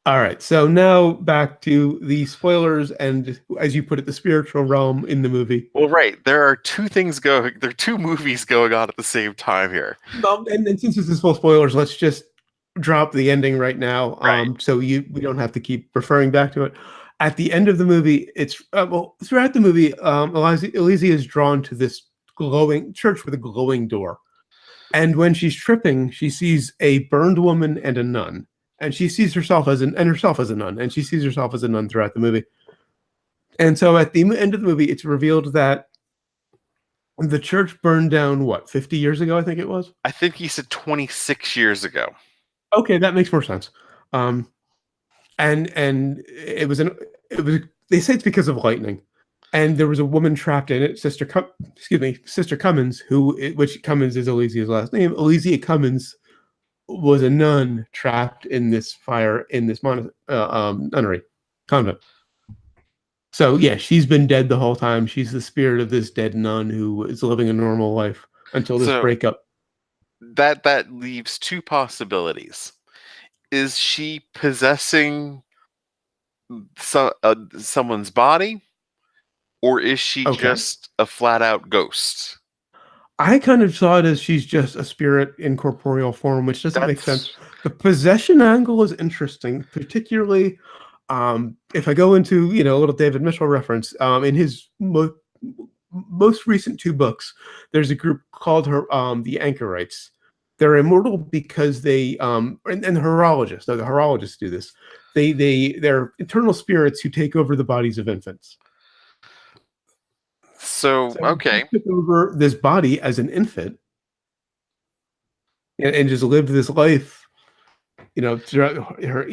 All right, so now back to the spoilers and, as you put it, the spiritual realm in the movie. Well, right. There are two movies going on at the same time here. And since this is full spoilers, let's just drop the ending right now. Right. So we don't have to keep referring back to it. At the end of the movie, it's well throughout the movie, Elysia is drawn to this glowing church with a glowing door, and when she's tripping, she sees a burned woman and a nun, and she sees herself as herself as a nun, and she sees herself as a nun throughout the movie. And so at the end of the movie, it's revealed that the church burned down what 50 years ago, I think it was. I think he said 26 years ago. Okay, that makes more sense. Um, and it was they say it's because of lightning, and there was a woman trapped in it, Sister Cummins, which Cummins is Elysia's last name. Elysia Cummins was a nun trapped in this fire in this nunnery convent. So yeah, she's been dead the whole time. She's the spirit of this dead nun who is living a normal life until this So breakup. that leaves two possibilities. Is she possessing someone's body, or is she Okay. just a flat out ghost? I kind of saw it as she's just a spirit in corporeal form, which doesn't make sense. That's The possession angle is interesting, particularly if I go into a little David Mitchell reference. In his most recent two books, there's a group called the Anchorites. They're immortal because and the horologists. No, the horologists do this. They're eternal spirits who take over the bodies of infants. so So she okay. took over this body as an infant and just lived this life, throughout her,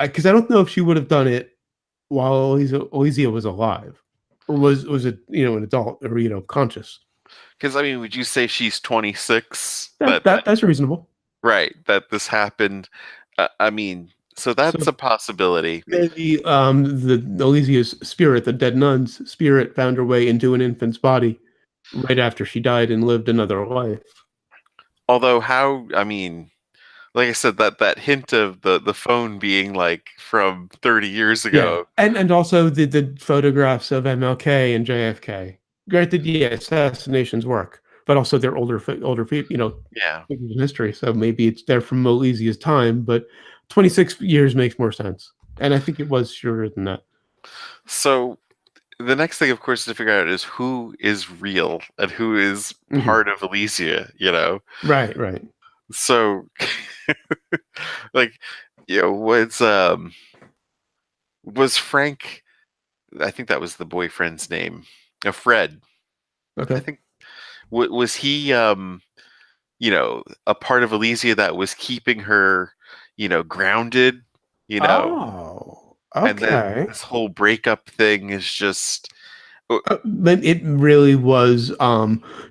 because I don't know if she would have done it while Elysia was alive, or was it, an adult or conscious. Because I mean, would you say she's 26? That's reasonable. Right, that this happened. I mean, so So that's a possibility. maybe the Elysia's spirit, the dead nun's spirit, found her way into an infant's body right after she died and lived another life. Although, how? I mean, like I said, that hint of the phone being like from 30 years Yeah, ago. and also the photographs of MLK and JFK. Granted, yeah, assassinations work, but also they're older people, Yeah. figures in history. So maybe it's there from Milesia's time, but 26 years makes more sense, and I think it was shorter than that. So the next thing, of course, to figure out is who is real and who is Hmm. part of Elysia. You know. Right, right. So, like, was Frank? I think that was the boyfriend's name. Fred. I Okay. think was he a part of Elysia that was keeping her grounded, you know Oh, and then okay. this whole breakup thing is just uh, But it really was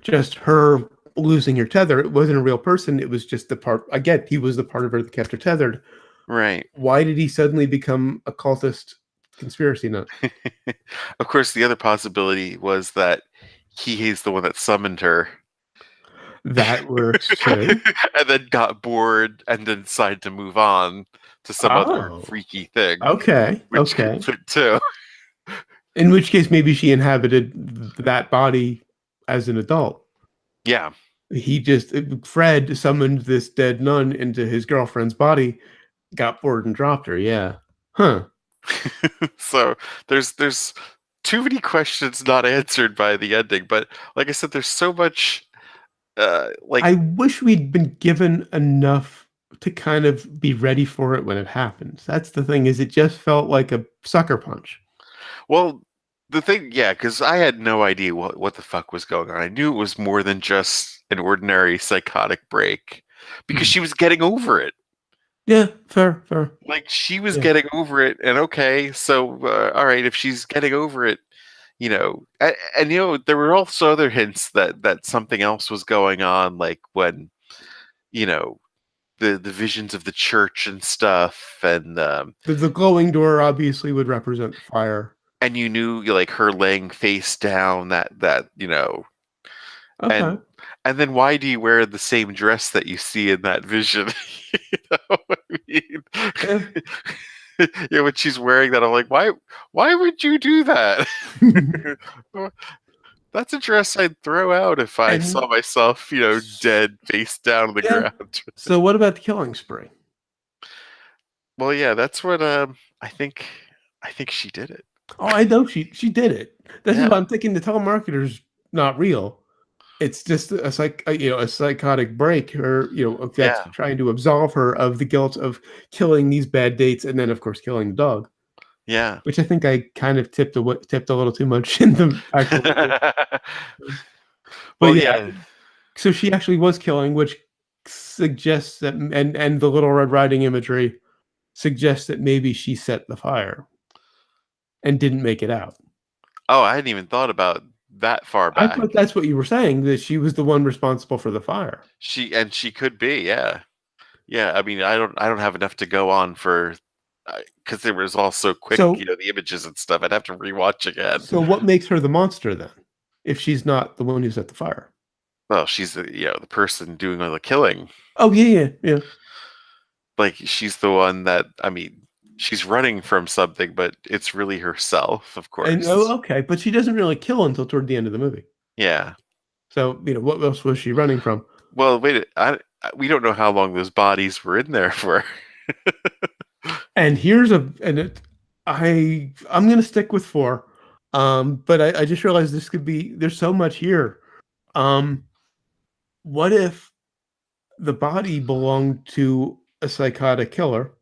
just her losing her tether. It wasn't a real person. It was just the part. Again, he was the part of her that kept her tethered. right. Why did he suddenly become a cultist conspiracy nut? Of course, the other possibility was that he is the one that summoned her. That works too. And then got bored and then decided to move on to some other Oh, freaky thing, okay, which could okay. fit too. In which case, maybe she inhabited that body as an adult. Yeah. Fred summoned this dead nun into his girlfriend's body, got bored and dropped her. Yeah. Huh. So there's too many questions not answered by the ending, but like I said, there's so much like I wish we'd been given enough to kind of be ready for it when it happens. That's the thing, is it just felt like a sucker punch. well the thing, yeah, because I had no idea what the fuck was going on. I knew it was more than just an ordinary psychotic break because Hmm. she was getting over it. Yeah, fair, fair. Like she was Yeah. getting over it, and okay, so all right, if she's getting over it, and there were also other hints that something else was going on, like when you know the visions of the church and stuff, The glowing door obviously would represent fire. and you knew like her laying face down, that Okay. and then why do you wear the same dress that you see in that vision? I Yeah. mean, Yeah, when she's wearing that, I'm like, why would you do that? That's a dress I'd throw out if I And saw myself, dead face down on the yeah. ground. So what about the killing spree? Well, yeah, that's what I think she did it. Oh, I know she did it. This is Yeah, why I'm thinking the telemarketer's not real. It's just a psychotic break, or that's yeah, trying to absolve her of the guilt of killing these bad dates, and then of course killing the dog, yeah. which I think I kind of tipped a little too much in the actual movie. But Well, yeah, yeah. so she actually was killing, which suggests that, and the Little Red Riding imagery suggests that maybe she set the fire and didn't make it out. Oh, I hadn't even thought about that far I back. thought that's what you were saying, that she was the one responsible for the fire. She could be, yeah. Yeah, I mean, I don't have enough to go on for because it was all so quick, So, the images and stuff. I'd have to rewatch again. so what makes her the monster then, if she's not the one who set the fire? Well, she's the person doing all the killing. Oh yeah, yeah, yeah. Like she's the one that I mean, she's running from something, but it's really herself, of And course. okay, but she doesn't really kill until toward the end of the movie. Yeah. So what else was she running from? Well, wait. We don't know how long those bodies were in there for. And here's I'm gonna stick with four. But I just realized there's so much here. Um, what if the body belonged to a psychotic killer,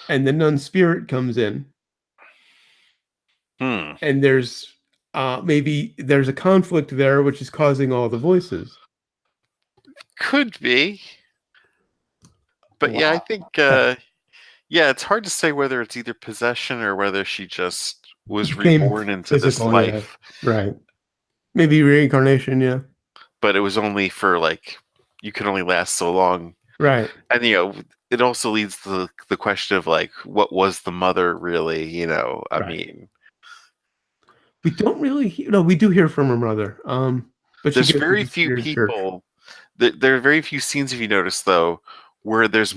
and the nun spirit comes in, Hmm. and maybe there's a conflict there which is causing all the voices. Could be. But yeah, I Wow. think Okay. yeah, it's hard to say whether it's either possession or whether she just was Became reborn into this physical, yeah. life, Right. Maybe reincarnation, yeah. but it was only for like you can only last so long. Right. And it also leads to the question of like what was the mother really, I Right. mean, We don't really no, we do hear from her mother. But she there's goes to very this few weird church. people there are very few scenes if you notice though where there's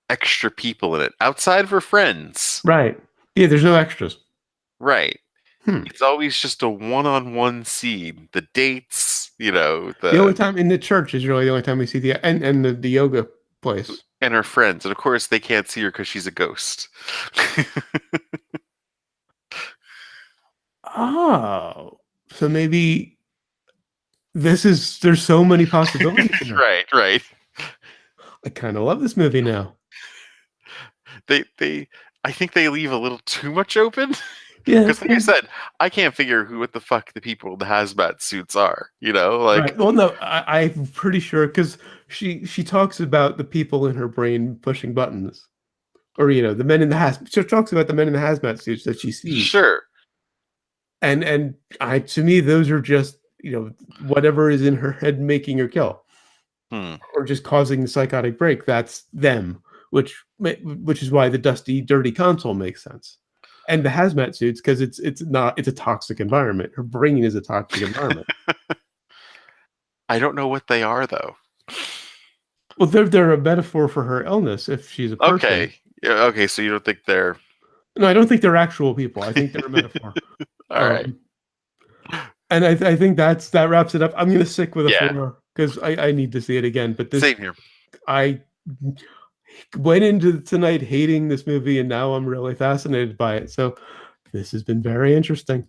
extra people in it outside of her friends. Right. Yeah, there's no extras. Right. Hmm. It's always just a one-on-one scene. The dates, The only the time in the church is really the only time we see and the yoga place. and her friends, and of course they can't see her because she's a ghost. Oh. So maybe there's so many possibilities in it. Right, right. I kind of love this movie now. They I think they leave a little too much open Yeah, because, like I said, I can't figure what the fuck the people in the hazmat suits are. Like right. Well, no, I'm pretty sure because she talks about the people in her brain pushing buttons, or the men in the She talks about the men in the hazmat suits that she sees, sure. and I to me those are just whatever is in her head making her kill, Hmm. or just causing the psychotic break. That's them, which is why the dusty, dirty console makes sense, and the hazmat suits because it's a toxic environment. Her brain is a toxic environment. I don't know what they are though. Well, they're a metaphor for her illness if she's a person. Okay. Yeah, okay, so you don't think they're No, I don't think they're actual people. I think they're a metaphor. all right. Um, and I think that wraps it up. I'm going to stick with a Yeah. four because I need to see it again. But Same here. I went into tonight hating this movie, and now I'm really fascinated by it. So this has been very interesting.